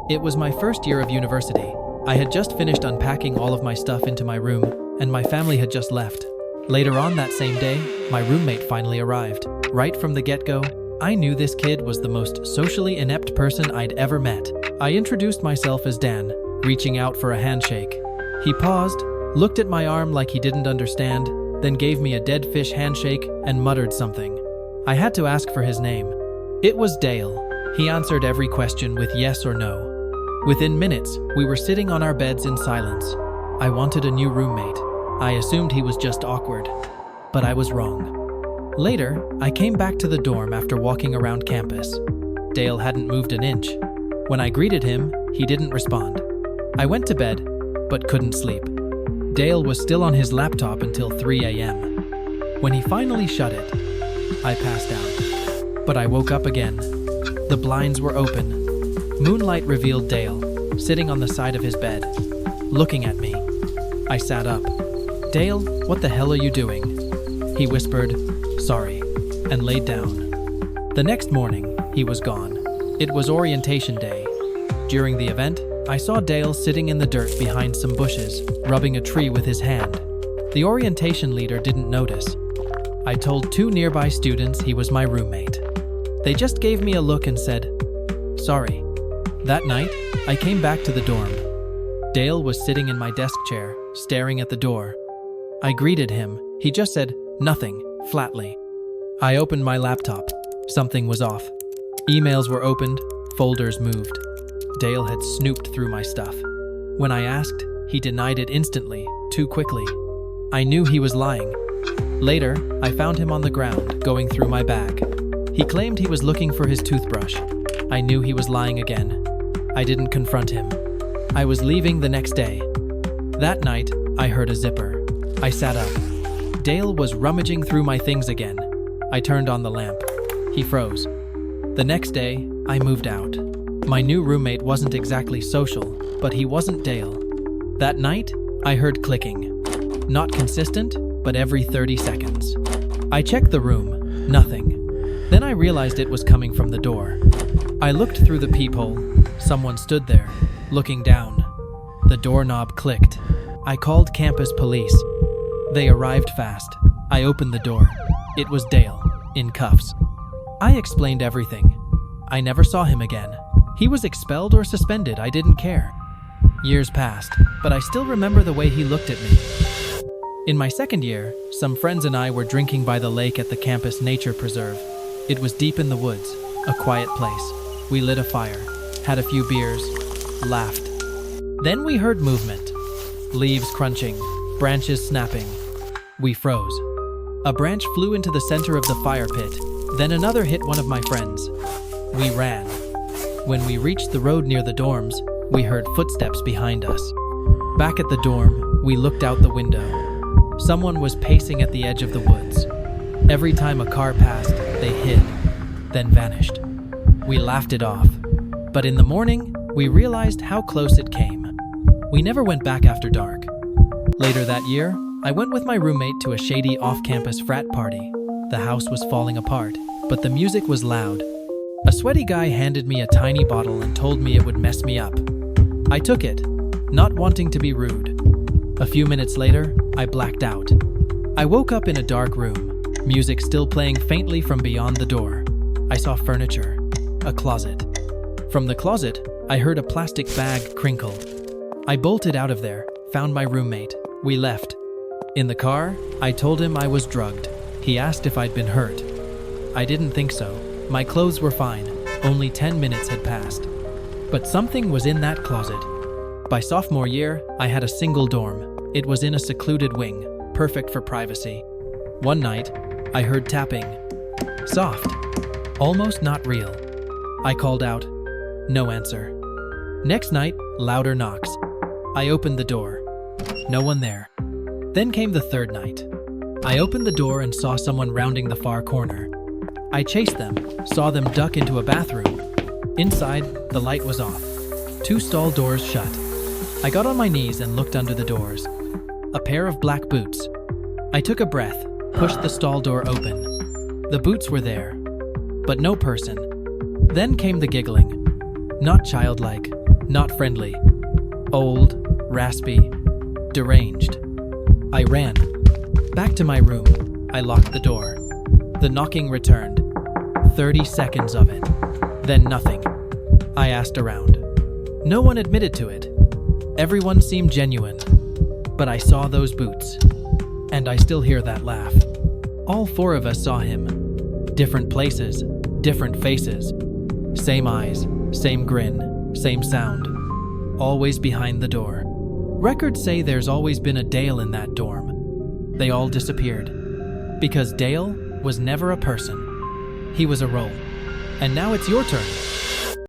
It was my first year of university. I had just finished unpacking all of my stuff into my room, and my family had just left. Later on that same day, my roommate finally arrived. Right from the get-go, I knew this kid was the most socially inept person I'd ever met. I introduced myself as Dan, reaching out for a handshake. He paused, looked at my arm like he didn't understand, then gave me a dead fish handshake and muttered something. I had to ask for his name. It was Dale. He answered every question with yes or no. Within minutes, we were sitting on our beds in silence. I wanted a new roommate. I assumed he was just awkward, but I was wrong. Later, I came back to the dorm after walking around campus. Dale hadn't moved an inch. When I greeted him, he didn't respond. I went to bed, but couldn't sleep. Dale was still on his laptop until 3 a.m. When he finally shut it, I passed out. But I woke up again. The blinds were open. Moonlight revealed Dale, sitting on the side of his bed, looking at me. I sat up. "Dale, what the hell are you doing?" He whispered, "Sorry," and laid down. The next morning, he was gone. It was orientation day. During the event, I saw Dale sitting in the dirt behind some bushes, rubbing a tree with his hand. The orientation leader didn't notice. I told 2 nearby students he was my roommate. They just gave me a look and said, "Sorry." That night, I came back to the dorm. Dale was sitting in my desk chair, staring at the door. I greeted him. He just said, "Nothing," flatly. I opened my laptop. Something was off. Emails were opened, folders moved. Dale had snooped through my stuff. When I asked, he denied it instantly, too quickly. I knew he was lying. Later, I found him on the ground, going through my bag. He claimed he was looking for his toothbrush. I knew he was lying again. I didn't confront him. I was leaving the next day. That night, I heard a zipper. I sat up. Dale was rummaging through my things again. I turned on the lamp. He froze. The next day, I moved out. My new roommate wasn't exactly social, but he wasn't Dale. That night, I heard clicking. Not consistent, but every 30 seconds. I checked the room. Nothing. Then I realized it was coming from the door. I looked through the peephole. Someone stood there, looking down. The doorknob clicked. I called campus police. They arrived fast. I opened the door. It was Dale, in cuffs. I explained everything. I never saw him again. He was expelled or suspended, I didn't care. Years passed, but I still remember the way he looked at me. In my second year, some friends and I were drinking by the lake at the campus nature preserve. It was deep in the woods, a quiet place. We lit a fire, had a few beers, laughed. Then we heard movement. Leaves crunching, branches snapping. We froze. A branch flew into the center of the fire pit, then another hit one of my friends. We ran. When we reached the road near the dorms, we heard footsteps behind us. Back at the dorm, we looked out the window. Someone was pacing at the edge of the woods. Every time a car passed, they hid, then vanished. We laughed it off. But in the morning, we realized how close it came. We never went back after dark. Later that year, I went with my roommate to a shady off-campus frat party. The house was falling apart, but the music was loud. A sweaty guy handed me a tiny bottle and told me it would mess me up. I took it, not wanting to be rude. A few minutes later, I blacked out. I woke up in a dark room, music still playing faintly from beyond the door. I saw furniture, a closet. From the closet, I heard a plastic bag crinkle. I bolted out of there, found my roommate. We left. In the car, I told him I was drugged. He asked if I'd been hurt. I didn't think so. My clothes were fine. Only 10 minutes had passed. But something was in that closet. By sophomore year, I had a single dorm. It was in a secluded wing, perfect for privacy. One night, I heard tapping. Soft. Almost not real. I called out. No answer. Next night, louder knocks. I opened the door. No one there. Then came the third night. I opened the door and saw someone rounding the far corner. I chased them, saw them duck into a bathroom. Inside, the light was off. 2 stall doors shut. I got on my knees and looked under the doors. A pair of black boots. I took a breath, pushed the stall door open. The boots were there, but no person. Then came the giggling. Not childlike, Not friendly. Old, raspy, deranged. I ran. Back to my room. I locked the door. The knocking returned. 30 seconds of it. Then nothing. I asked around. No one admitted to it. Everyone seemed genuine. But I saw those boots. And I still hear that laugh. All 4 of us saw him. Different places, different faces. Same eyes, same grin, same sound. Always behind the door. Records say there's always been a Dale in that dorm. They all disappeared. Because Dale was never a person. He was a role. And now it's your turn.